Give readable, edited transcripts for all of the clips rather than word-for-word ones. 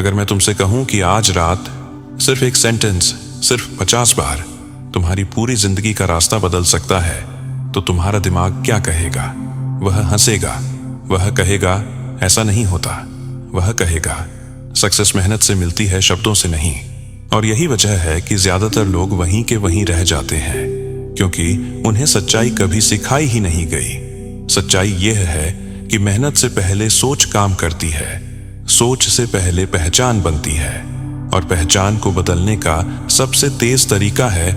अगर मैं तुमसे कहूं कि आज रात सिर्फ एक सेंटेंस, सिर्फ 50 बार तुम्हारी पूरी जिंदगी का रास्ता बदल सकता है, तो तुम्हारा दिमाग क्या कहेगा? वह हंसेगा, वह कहेगा ऐसा नहीं होता, वह कहेगा सक्सेस मेहनत से मिलती है, शब्दों से नहीं। और यही वजह है कि ज्यादातर लोग वहीं के वहीं रह जाते हैं, क्योंकि उन्हें सच्चाई कभी सिखाई ही नहीं गई। सच्चाई यह है कि मेहनत से पहले सोच काम करती है, सोच से पहले पहचान बनती है, और पहचान को बदलने का सबसे तेज तरीका है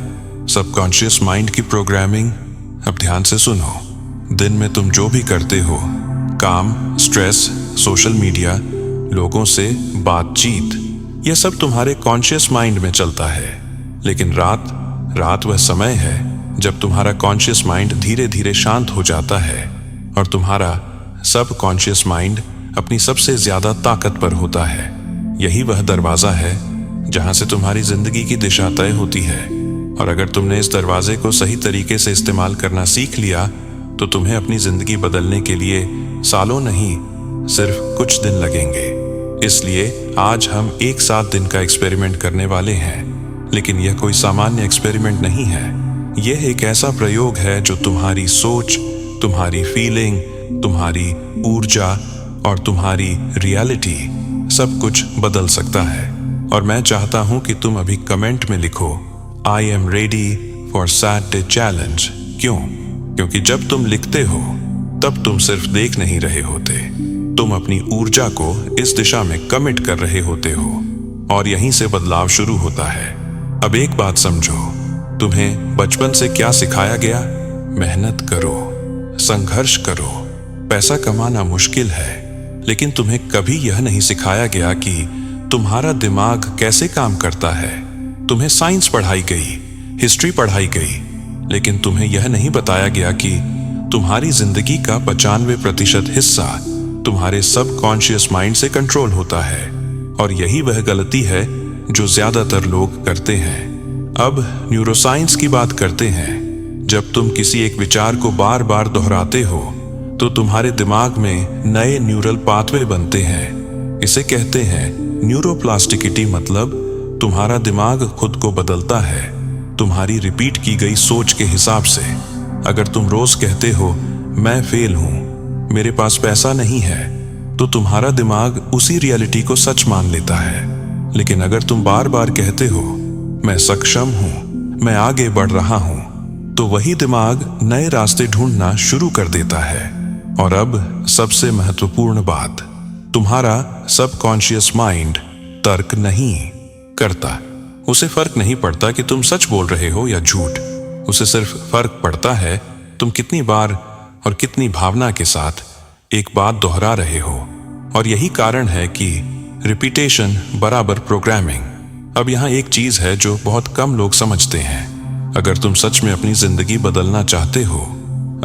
सबकॉन्शियस माइंड की प्रोग्रामिंग। अब ध्यान से सुनो, दिन में तुम जो भी करते हो, काम, स्ट्रेस, सोशल मीडिया, लोगों से बातचीत, यह सब तुम्हारे कॉन्शियस माइंड में चलता है। लेकिन रात वह समय है जब तुम्हारा कॉन्शियस माइंड धीरे धीरे शांत हो जाता है और तुम्हारा सब कॉन्शियस माइंड अपनी सबसे ज्यादा ताकत पर होता है। यही वह दरवाजा है जहां से तुम्हारी जिंदगी की दिशा तय होती है। और अगर तुमने इस दरवाजे को सही तरीके से इस्तेमाल करना सीख लिया, तो तुम्हें अपनी जिंदगी बदलने के लिए सालों नहीं, सिर्फ कुछ दिन लगेंगे। इसलिए आज हम एक 7 दिन का एक्सपेरिमेंट करने वाले हैं। लेकिन यह कोई सामान्य एक्सपेरिमेंट नहीं है। यह एक ऐसा प्रयोग है जो तुम्हारी सोच, तुम्हारी फीलिंग, तुम्हारी ऊर्जा और तुम्हारी रियलिटी सब कुछ बदल सकता है। और मैं चाहता हूं कि तुम अभी कमेंट में लिखो, I am ready for Saturday challenge. क्यों? क्योंकि जब तुम लिखते हो तब तुम सिर्फ देख नहीं रहे होते, तुम अपनी ऊर्जा को इस दिशा में कमिट कर रहे होते हो, और यहीं से बदलाव शुरू होता है। अब एक बात समझो, तुम्हें बचपन से क्या सिखाया गया? मेहनत करो, संघर्ष करो, पैसा कमाना मुश्किल है। लेकिन तुम्हें कभी यह नहीं सिखाया गया कि तुम्हारा दिमाग कैसे काम करता है। तुम्हें साइंस पढ़ाई गई, हिस्ट्री पढ़ाई गई, लेकिन तुम्हें यह नहीं बताया गया कि तुम्हारी जिंदगी का 95% हिस्सा तुम्हारे सबकॉन्शियस माइंड से कंट्रोल होता है। और यही वह गलती है जो ज्यादातर लोग करते हैं। अब न्यूरोसाइंस की बात करते हैं। जब तुम किसी एक विचार को बार बार दोहराते हो, तो तुम्हारे दिमाग में नए न्यूरल पाथवे बनते हैं। इसे कहते हैं न्यूरोप्लास्टिसिटी, मतलब तुम्हारा दिमाग खुद को बदलता है तुम्हारी रिपीट की गई सोच के हिसाब से। अगर तुम रोज कहते हो मैं फेल हूं, मेरे पास पैसा नहीं है, तो तुम्हारा दिमाग उसी रियलिटी को सच मान लेता है। लेकिन अगर तुम बार बार कहते हो मैं सक्षम हूं, मैं आगे बढ़ रहा हूं, तो वही दिमाग नए रास्ते ढूंढना शुरू कर देता है। और अब सबसे महत्वपूर्ण बात, तुम्हारा सबकॉन्शियस माइंड तर्क नहीं करता। उसे फर्क नहीं पड़ता कि तुम सच बोल रहे हो या झूठ। उसे सिर्फ फर्क पड़ता है तुम कितनी बार और कितनी भावना के साथ एक बात दोहरा रहे हो। और यही कारण है कि रिपीटेशन बराबर प्रोग्रामिंग। अब यहाँ एक चीज है जो बहुत कम लोग समझते हैं। अगर तुम सच में अपनी जिंदगी बदलना चाहते हो,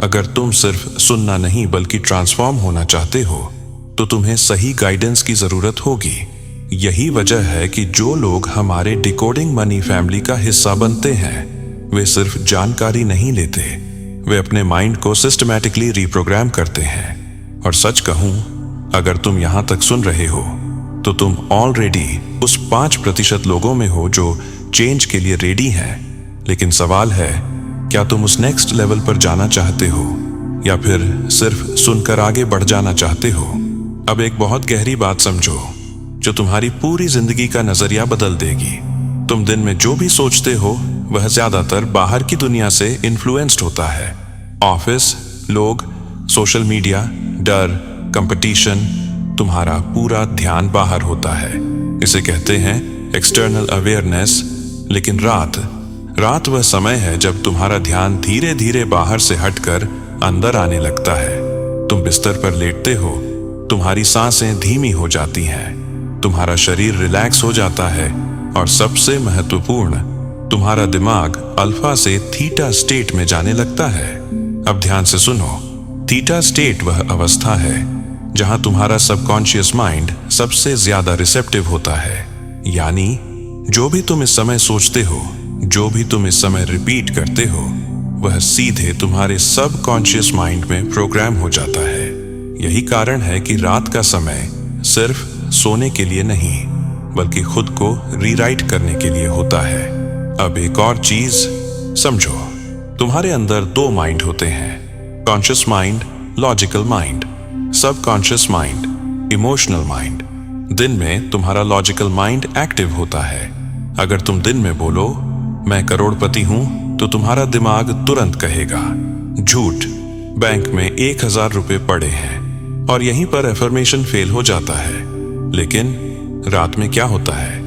अगर तुम सिर्फ सुनना नहीं बल्कि ट्रांसफॉर्म होना चाहते हो, तो तुम्हें सही गाइडेंस की जरूरत होगी। यही वजह है कि जो लोग हमारे डिकोडिंग मनी फैमिली का हिस्सा बनते हैं, वे सिर्फ जानकारी नहीं लेते, वे अपने माइंड को सिस्टमैटिकली रिप्रोग्राम करते हैं। और सच कहूं, अगर तुम यहां तक सुन रहे हो, तो तुम ऑलरेडी उस 5% लोगों में हो जो चेंज के लिए रेडी हैं। लेकिन सवाल है, क्या तुम उस नेक्स्ट लेवल पर जाना चाहते हो, या फिर सिर्फ सुनकर आगे बढ़ जाना चाहते हो? अब एक बहुत गहरी बात समझो, जो तुम्हारी पूरी जिंदगी का नजरिया बदल देगी। तुम दिन में जो भी सोचते हो, वह ज्यादातर बाहर की दुनिया से इन्फ्लुएंस्ड होता है। ऑफिस, लोग, सोशल मीडिया, डर, कंपटीशन, तुम्हारा पूरा ध्यान बाहर होता है। इसे कहते हैं एक्सटर्नल अवेयरनेस। लेकिन रात वह समय है जब तुम्हारा ध्यान धीरे धीरे बाहर से हटकर अंदर आने लगता है। तुम बिस्तर पर लेटते हो, तुम्हारी सांसें धीमी हो जाती हैं, तुम्हारा शरीर रिलैक्स हो जाता है, और सबसे महत्वपूर्ण, तुम्हारा दिमाग अल्फा से थीटा स्टेट में जाने लगता है। अब ध्यान से सुनो, थीटा स्टेट वह अवस्था है जहां तुम्हारा सबकॉन्शियस माइंड सबसे ज्यादा रिसेप्टिव होता है। यानी जो भी तुम इस समय सोचते हो, जो भी तुम इस समय रिपीट करते हो, वह सीधे तुम्हारे सबकॉन्शियस माइंड में प्रोग्राम हो जाता है। यही कारण है कि रात का समय सिर्फ सोने के लिए नहीं, बल्कि खुद को रीराइट करने के लिए होता है। अब एक और चीज समझो, तुम्हारे अंदर दो माइंड होते हैं, conscious mind, logical mind, subconscious mind, emotional mind. दिन में तुम्हारा लॉजिकल माइंड एक्टिव होता है। अगर तुम दिन में बोलो मैं करोड़पति हूं तो तुम्हारा दिमाग तुरंत कहेगा झूठ, बैंक में 1,000 रुपए पड़े हैं, और यहीं पर एफर्मेशन फेल हो जाता है। लेकिन रात में क्या होता है,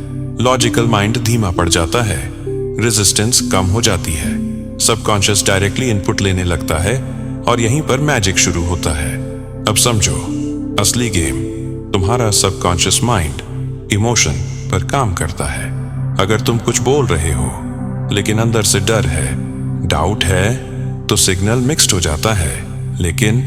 लॉजिकल माइंड धीमा पड़ जाता है, रेजिस्टेंस कम हो जाती है, सबकॉन्शियस डायरेक्टली इनपुट लेने लगता है और यहीं पर मैजिक शुरू होता है। अब समझो, असली गेम तुम्हारा सबकॉन्शियस माइंड इमोशन पर काम करता है। अगर तुम कुछ बोल रहे हो लेकिन अंदर से डर है, डाउट है, तो सिग्नल मिक्स्ड हो जाता है। लेकिन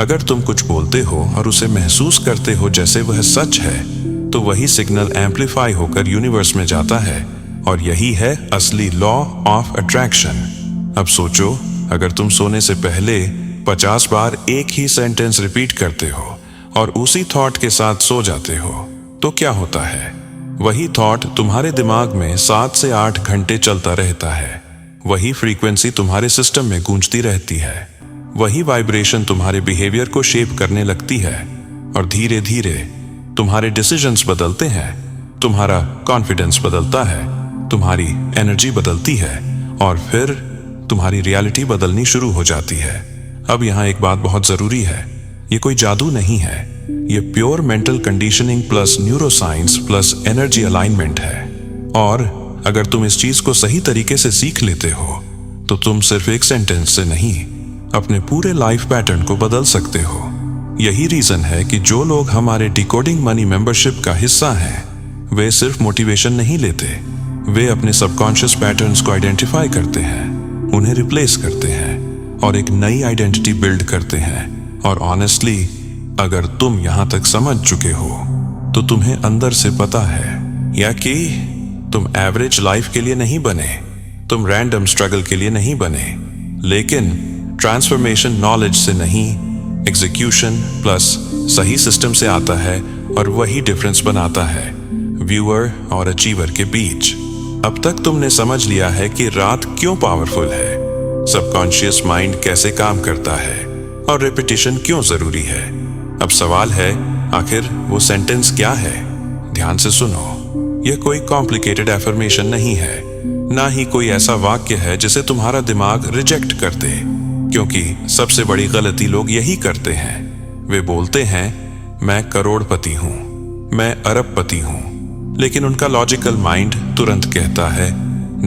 अगर तुम कुछ बोलते हो और उसे महसूस करते हो जैसे वह सच है, तो वही सिग्नल एम्पलीफाई होकर यूनिवर्स में जाता है, और यही है असली लॉ ऑफ अट्रैक्शन। अब सोचो, अगर तुम सोने से पहले 50 बार एक ही सेंटेंस रिपीट करते हो और उसी थॉट के साथ सो जाते हो, तो क्या होता है? वही थॉट तुम्हारे दिमाग में 7 से 8 घंटे चलता रहता है। वही फ्रीक्वेंसी तुम्हारे सिस्टम में गूंजती रहती है। वही वाइब्रेशन तुम्हारे बिहेवियर को शेप करने लगती है, और धीरे धीरे तुम्हारे डिसीजंस बदलते हैं, तुम्हारा कॉन्फिडेंस बदलता है, तुम्हारी एनर्जी बदलती है, और फिर तुम्हारी रियलिटी बदलनी शुरू हो जाती है। अब यहाँ एक बात बहुत जरूरी है, ये कोई जादू नहीं है, ये pure mental conditioning plus neuroscience plus energy alignment है। और अगर तुम इस चीज को सही तरीके से सीख लेते हो, तो तुम सिर्फ एक सेंटेंस से नहीं, अपने पूरे लाइफ पैटर्न को बदल सकते हो। यही रीजन है कि जो लोग हमारे डिकोडिंग मनी मेंबरशिप का हिस्सा हैं, वे सिर्फ मोटिवेशन नहीं लेते, वे अपने सबकॉन्शियस पैटर्न्स को आइडेंटिफाई करते हैं, उन्हें रिप्लेस करते हैं और एक नई आइडेंटिटी बिल्ड करते हैं। और ऑनेस्टली, अगर तुम यहां तक समझ चुके हो, तो तुम्हें अंदर से पता है या कि तुम एवरेज लाइफ के लिए नहीं बने, तुम रैंडम स्ट्रगल के लिए नहीं बने, लेकिन ट्रांसफॉर्मेशन नॉलेज से नहीं, एग्जीक्यूशन प्लस सही सिस्टम से आता है, और वही डिफरेंस बनाता है व्यूअर और अचीवर के बीच। अब तक तुमने समझ लिया है कि रात क्यों पावरफुल है, सबकॉन्शियस माइंड कैसे काम करता है, और रेपिटेशन क्यों जरूरी है। अब सवाल है, आखिर वो सेंटेंस क्या है? ध्यान से सुनो, यह कोई कॉम्प्लिकेटेड एफर्मेशन नहीं है, ना ही कोई ऐसा वाक्य है जिसे तुम्हारा दिमाग रिजेक्ट कर दे, क्योंकि सबसे बड़ी गलती लोग यही करते हैं। वे बोलते हैं मैं करोड़पति हूं, मैं अरबपति हूं, लेकिन उनका लॉजिकल माइंड तुरंत कहता है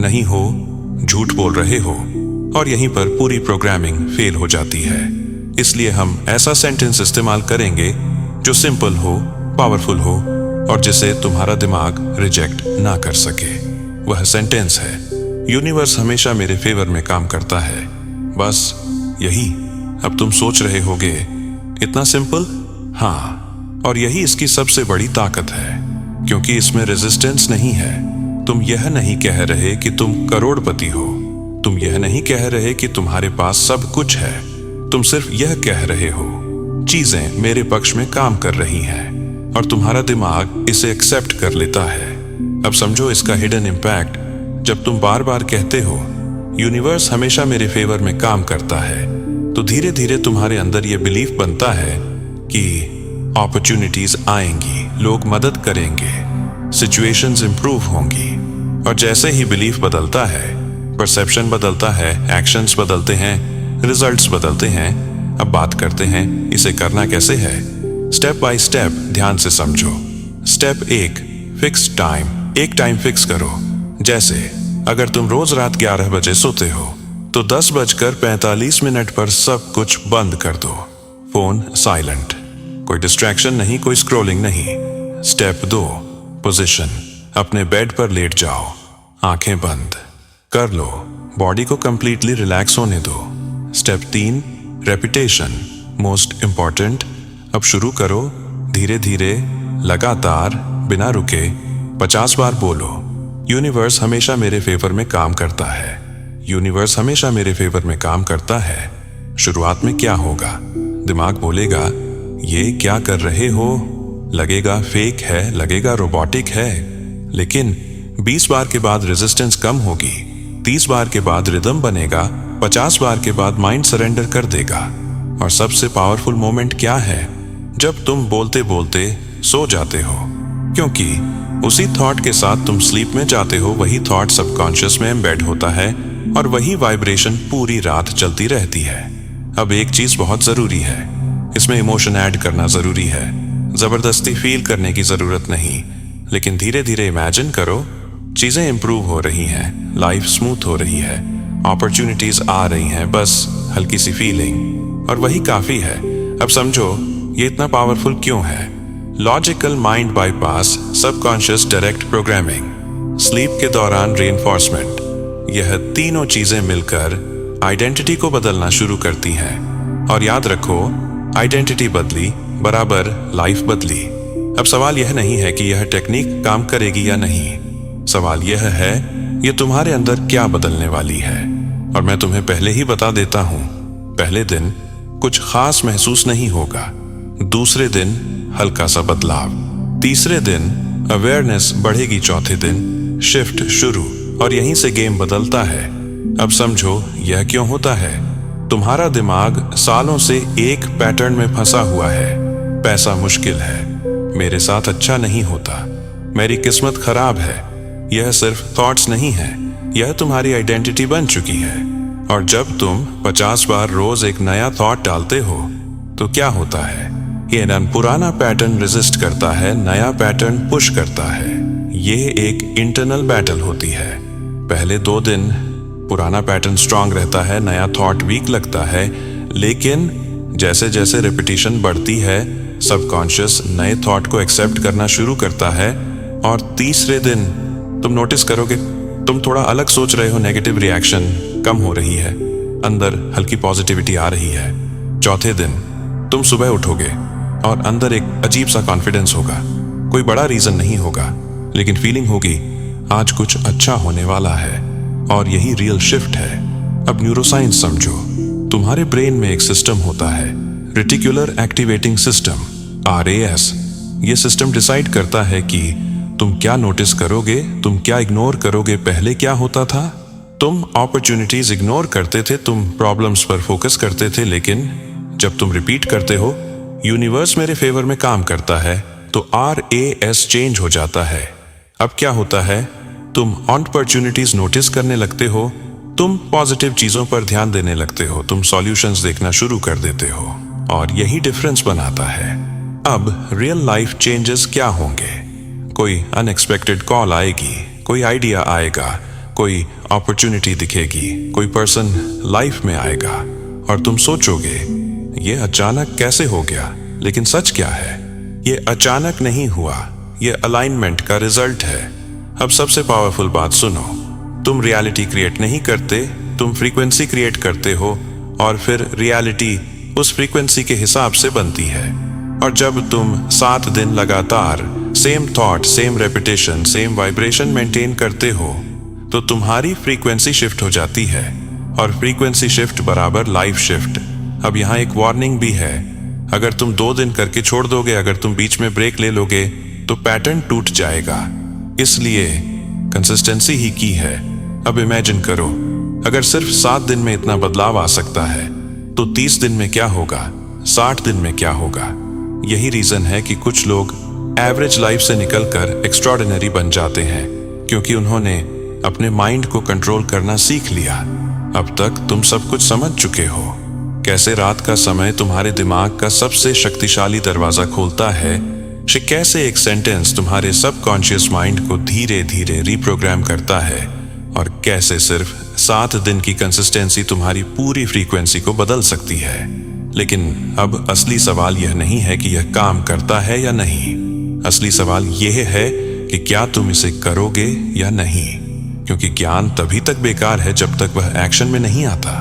नहीं हो, झूठ बोल रहे हो, और यहीं पर पूरी प्रोग्रामिंग फेल हो जाती है। इसलिए हम ऐसा सेंटेंस इस्तेमाल करेंगे जो सिंपल हो, पावरफुल हो, और जिसे तुम्हारा दिमाग रिजेक्ट ना कर सके। वह सेंटेंस है, यूनिवर्स हमेशा मेरे फेवर में काम करता है। बस यही। अब तुम सोच रहे होगे, इतना सिंपल? हाँ, और यही इसकी सबसे बड़ी ताकत है, क्योंकि इसमें रेजिस्टेंस नहीं है। तुम यह नहीं कह रहे कि तुम करोड़पति हो, तुम यह नहीं कह रहे कि तुम्हारे पास सब कुछ है, तुम सिर्फ यह कह रहे हो चीजें मेरे पक्ष में काम कर रही हैं, और तुम्हारा दिमाग इसे एक्सेप्ट कर लेता है। अब समझो इसका हिडन इम्पैक्ट। जब तुम बार बार कहते हो यूनिवर्स हमेशा मेरे फेवर में काम करता है, तो धीरे धीरे तुम्हारे अंदर यह बिलीफ बनता है कि अपॉर्चुनिटीज आएंगी, लोग मदद करेंगे, सिचुएशंस इंप्रूव होंगी। और जैसे ही बिलीफ बदलता है, परसेप्शन बदलता है, एक्शंस बदलते हैं, रिजल्ट्स बदलते हैं। अब बात करते हैं इसे करना कैसे है। स्टेप बाय स्टेप ध्यान से समझो। Step 1, fix time. एक टाइम फिक्स करो। जैसे अगर तुम रोज रात 11 बजे सोते हो, तो 10:45 पर सब कुछ बंद कर दो, फोन साइलेंट, कोई डिस्ट्रैक्शन नहीं, कोई स्क्रॉलिंग नहीं। Step 2, position. अपने बेड पर लेट जाओ, आंखें बंद कर लो, बॉडी को कंप्लीटली रिलैक्स होने दो। Step 3, repetition, most important. अब शुरू करो, धीरे धीरे, लगातार, बिना रुके 50 बार बोलो, यूनिवर्स हमेशा मेरे फेवर में काम करता है, यूनिवर्स हमेशा मेरे फेवर में काम करता है। शुरुआत में क्या होगा? दिमाग बोलेगा ये क्या कर रहे हो, लगेगा फेक है, लगेगा रोबोटिक है, लेकिन 20 बार के बाद रेजिस्टेंस कम होगी, 30 बार के बाद रिदम बनेगा, 50 बार के बाद माइंड सरेंडर कर देगा। और सबसे पावरफुल मोमेंट क्या है? जब तुम बोलते बोलते सो जाते हो, क्योंकि उसी थॉट के साथ तुम स्लीप में जाते हो, वही थॉट सबकॉन्शियस में एम्बेड होता है और वही वाइब्रेशन पूरी रात चलती रहती है। अब एक चीज बहुत जरूरी है, इसमें इमोशन ऐड करना जरूरी है। जबरदस्ती फील करने की जरूरत नहीं, लेकिन धीरे धीरे इमेजिन करो चीजें इंप्रूव हो रही हैं, लाइफ स्मूथ हो रही है, अपॉर्चुनिटीज आ रही हैं, बस हल्की सी फीलिंग और वही काफी है। अब समझो ये इतना पावरफुल क्यों है। Logical mind bypass, subconscious direct programming, sleep के दौरान रेनफोर्समेंट, यह तीनों चीजें मिलकर आइडेंटिटी को बदलना शुरू करती हैं। और याद रखो, आइडेंटिटी बदली बराबर लाइफ बदली। अब सवाल यह नहीं है कि यह टेक्निक काम करेगी या नहीं, सवाल यह है ये तुम्हारे अंदर क्या बदलने वाली है। और मैं तुम्हें पहले ही बता देता हूं, पहले दिन कुछ खास महसूस नहीं होगा, दूसरे दिन हल्का सा बदलाव, तीसरे दिन अवेयरनेस बढ़ेगी, चौथे दिन शिफ्ट शुरू, और यहीं से गेम बदलता है। अब समझो यह क्यों होता है। तुम्हारा दिमाग सालों से एक पैटर्न में फंसा हुआ है। पैसा मुश्किल है, मेरे साथ अच्छा नहीं होता, मेरी किस्मत खराब है। यह सिर्फ थॉट्स नहीं है, यह तुम्हारी आइडेंटिटी बन चुकी है। और जब तुम 50 बार रोज एक नया थॉट डालते हो तो क्या होता है, ये पुराना पैटर्न रेजिस्ट करता है, नया पैटर्न पुश करता है। ये एक इंटरनल बैटल होती है। पहले 2 दिन पुराना पैटर्न स्ट्रांग रहता है, नया थॉट वीक लगता है, लेकिन जैसे जैसे रिपीटिशन बढ़ती है, सबकॉन्शियस नए थॉट को एक्सेप्ट करना शुरू करता है। और तीसरे दिन तुम नोटिस करोगे तुम थोड़ा अलग सोच रहे हो, नेगेटिव रिएक्शन कम हो रही है, अंदर हल्की पॉजिटिविटी आ रही है। चौथे दिन तुम सुबह उठोगे और अंदर एक अजीब सा कॉन्फिडेंस होगा। कोई बड़ा रीजन नहीं होगा, लेकिन फीलिंग होगी आज कुछ अच्छा होने वाला है। और यही रियल शिफ्ट है। अब न्यूरोसाइंस समझो, तुम्हारे ब्रेन में एक सिस्टम होता है, रेटिकुलर एक्टिवेटिंग सिस्टम, RAS। ये सिस्टम डिसाइड करता है कि तुम क्या नोटिस करोगे, तुम क्या इग्नोर करोगे। पहले क्या होता था, तुम अपॉर्चुनिटीज इग्नोर करते थे, तुम प्रॉब्लम्स पर फोकस करते थे, लेकिन जब तुम रिपीट करते हो यूनिवर्स मेरे फेवर में काम करता है, तो RAS चेंज हो जाता है। अब क्या होता है, तुम अपॉर्चुनिटीज नोटिस करने लगते हो, तुम पॉजिटिव चीजों पर ध्यान देने लगते हो, तुम सॉल्यूशंस देखना शुरू कर देते हो, और यही डिफरेंस बनाता है। अब रियल लाइफ चेंजेस क्या होंगे, कोई अनएक्सपेक्टेड कॉल आएगी, कोई आइडिया आएगा, कोई अपॉर्चुनिटी दिखेगी, कोई पर्सन लाइफ में आएगा, और तुम सोचोगे ये अचानक कैसे हो गया। लेकिन सच क्या है, ये अचानक नहीं हुआ, ये अलाइनमेंट का रिजल्ट है। अब सबसे पावरफुल बात सुनो, तुम रियलिटी क्रिएट नहीं करते, तुम फ्रीक्वेंसी क्रिएट करते हो, और फिर रियलिटी उस फ्रीक्वेंसी के हिसाब से बनती है। और जब तुम 7 दिन लगातार same thought, same repetition, same vibration maintain करते हो, तो तुम्हारी फ्रीक्वेंसी शिफ्ट हो जाती है, और फ्रीक्वेंसी शिफ्ट बराबर लाइफ शिफ्ट। अब यहाँ एक वार्निंग भी है, अगर तुम 2 दिन करके छोड़ दोगे, अगर तुम बीच में ब्रेक ले लोगे, तो पैटर्न टूट जाएगा। इसलिए कंसिस्टेंसी ही की है। अब इमेजिन करो, अगर सिर्फ 7 दिन में इतना बदलाव आ सकता है, तो 30 दिन में क्या होगा, 60 दिन में क्या होगा। यही रीजन है कि कुछ लोग एवरेज लाइफ से निकलकर एक्स्ट्रॉर्डिनरी बन जाते हैं, क्योंकि उन्होंने अपने माइंड को कंट्रोल करना सीख लिया। अब तक तुम सब कुछ समझ चुके हो, कैसे रात का समय तुम्हारे दिमाग का सबसे शक्तिशाली दरवाजा खोलता है, कैसे एक सेंटेंस तुम्हारे सबकॉन्शियस माइंड को धीरे धीरे रिप्रोग्राम करता है, और कैसे सिर्फ 7 दिन की कंसिस्टेंसी तुम्हारी पूरी फ्रीक्वेंसी को बदल सकती है। लेकिन अब असली सवाल यह नहीं है कि यह काम करता है या नहीं, असली सवाल यह है कि क्या तुम इसे करोगे या नहीं। क्योंकि ज्ञान तभी तक बेकार है जब तक वह एक्शन में नहीं आता।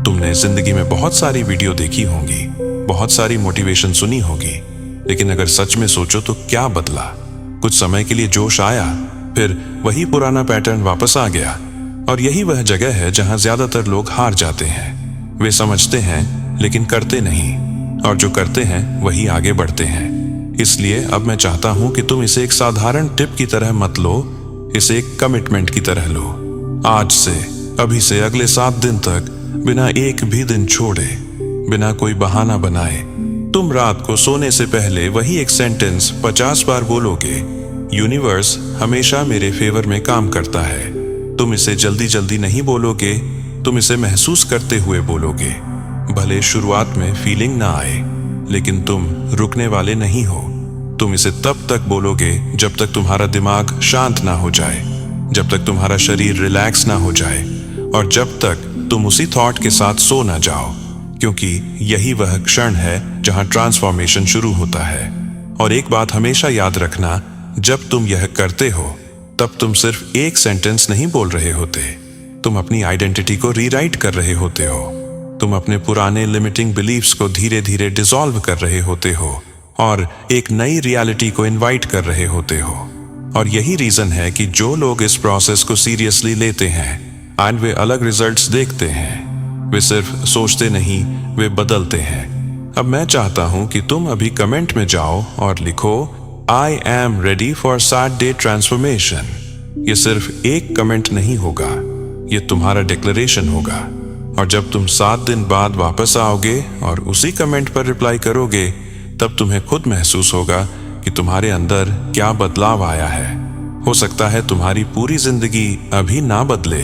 तुमने जिंदगी में बहुत सारी वीडियो देखी होंगी, बहुत सारी मोटिवेशन सुनी होगी, लेकिन अगर सच में सोचो तो क्या बदला। कुछ समय के लिए जोश आया, फिर वही पुराना पैटर्न वापस आ गया। और यही वह जगह है जहां ज्यादातर लोग हार जाते हैं। वे समझते हैं लेकिन करते नहीं, और जो करते हैं वही आगे बढ़ते हैं। इसलिए अब मैं चाहता हूं कि तुम इसे एक साधारण टिप की तरह मत लो, इसे एक कमिटमेंट की तरह लो। आज से, अभी से अगले 7 दिन तक बिना एक भी दिन छोड़े, बिना कोई बहाना बनाए, तुम रात को सोने से पहले वही एक सेंटेंस 50 बार बोलोगे। यूनिवर्स हमेशा मेरे फेवर में काम करता है। तुम इसे जल्दी जल्दी नहीं बोलोगे, तुम इसे महसूस करते हुए बोलोगे। भले शुरुआत में फीलिंग ना आए, लेकिन तुम रुकने वाले नहीं हो। तुम इसे तब तक बोलोगे जब तक तुम्हारा दिमाग शांत ना हो जाए, जब तक तुम्हारा शरीर रिलैक्स ना हो जाए, और जब तक तुम उसी थॉट के साथ सो ना जाओ, क्योंकि यही वह क्षण है जहां ट्रांसफॉर्मेशन शुरू होता है। और एक बात हमेशा याद रखना, जब तुम यह करते हो तब तुम सिर्फ एक सेंटेंस नहीं बोल रहे होते, तुम अपनी आइडेंटिटी को रीराइट कर रहे होते हो। तुम अपने पुराने लिमिटिंग बिलीफ्स को धीरे धीरे डिसॉल्व कर रहे होते हो और एक नई रियलिटी को इनवाइट कर रहे होते हो। और यही रीजन है कि जो लोग इस प्रोसेस को सीरियसली लेते हैं एंड वे अलग रिजल्ट्स देखते हैं, वे सिर्फ सोचते नहीं, वे बदलते हैं। अब मैं चाहता हूं कि तुम अभी कमेंट में जाओ और लिखो, I am ready for Saturday transformation। ये सिर्फ एक कमेंट नहीं होगा, ये तुम्हारा डिक्लेरेशन होगा। और जब तुम 7 दिन बाद वापस आओगे और उसी कमेंट पर रिप्लाई करोगे, तब तुम्हें खुद महसूस होगा कि तुम्हारे अंदर क्या बदलाव आया है। हो सकता है तुम्हारी पूरी जिंदगी अभी ना बदले,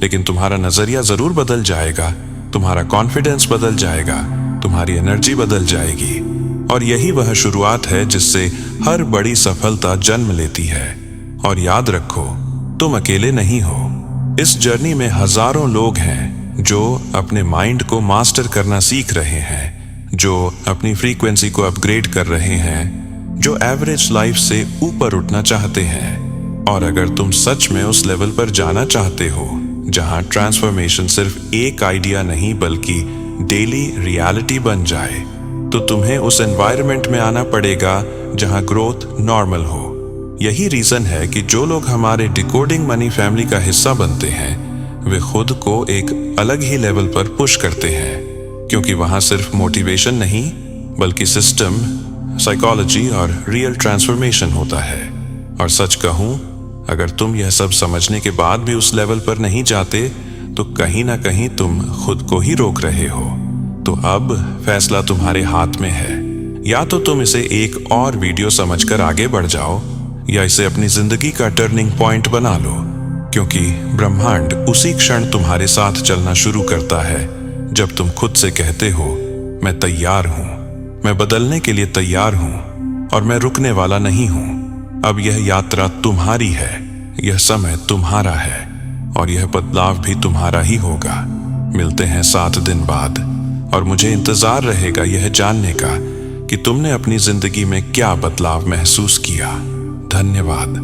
लेकिन तुम्हारा नजरिया जरूर बदल जाएगा, तुम्हारा कॉन्फिडेंस बदल जाएगा, तुम्हारी एनर्जी बदल जाएगी। और यही वह शुरुआत है जिससे हर बड़ी सफलता जन्म लेती है। और याद रखो, तुम अकेले नहीं हो। इस जर्नी में हजारों लोग हैं जो अपने माइंड को मास्टर करना सीख रहे हैं, जो अपनी फ्रीक्वेंसी को अपग्रेड कर रहे हैं, जो एवरेज लाइफ से ऊपर उठना चाहते हैं। और अगर तुम सच में उस लेवल पर जाना चाहते हो जहां ट्रांसफॉर्मेशन सिर्फ एक आइडिया नहीं बल्कि डेली रियलिटी बन जाए, तो तुम्हें उस एनवायरनमेंट में आना पड़ेगा जहां ग्रोथ नॉर्मल हो। यही रीजन है कि जो लोग हमारे डिकोडिंग मनी फैमिली का हिस्सा बनते हैं, वे खुद को एक अलग ही लेवल पर पुश करते हैं, क्योंकि वहां सिर्फ मोटिवेशन नहीं बल्कि सिस्टम, साइकोलॉजी और रियल ट्रांसफॉर्मेशन होता है। और सच कहूं, अगर तुम यह सब समझने के बाद भी उस लेवल पर नहीं जाते, तो कहीं ना कहीं तुम खुद को ही रोक रहे हो। तो अब फैसला तुम्हारे हाथ में है। या तो तुम इसे एक और वीडियो समझकर आगे बढ़ जाओ, या इसे अपनी जिंदगी का टर्निंग पॉइंट बना लो, क्योंकि ब्रह्मांड उसी क्षण तुम्हारे साथ चलना शुरू करता है जब तुम खुद से कहते हो, मैं तैयार हूं, मैं बदलने के लिए तैयार हूं और मैं रुकने वाला नहीं हूं। अब यह यात्रा तुम्हारी है, यह समय तुम्हारा है और यह बदलाव भी तुम्हारा ही होगा। मिलते हैं 7 दिन बाद और मुझे इंतजार रहेगा यह जानने का कि तुमने अपनी जिंदगी में क्या बदलाव महसूस किया। धन्यवाद।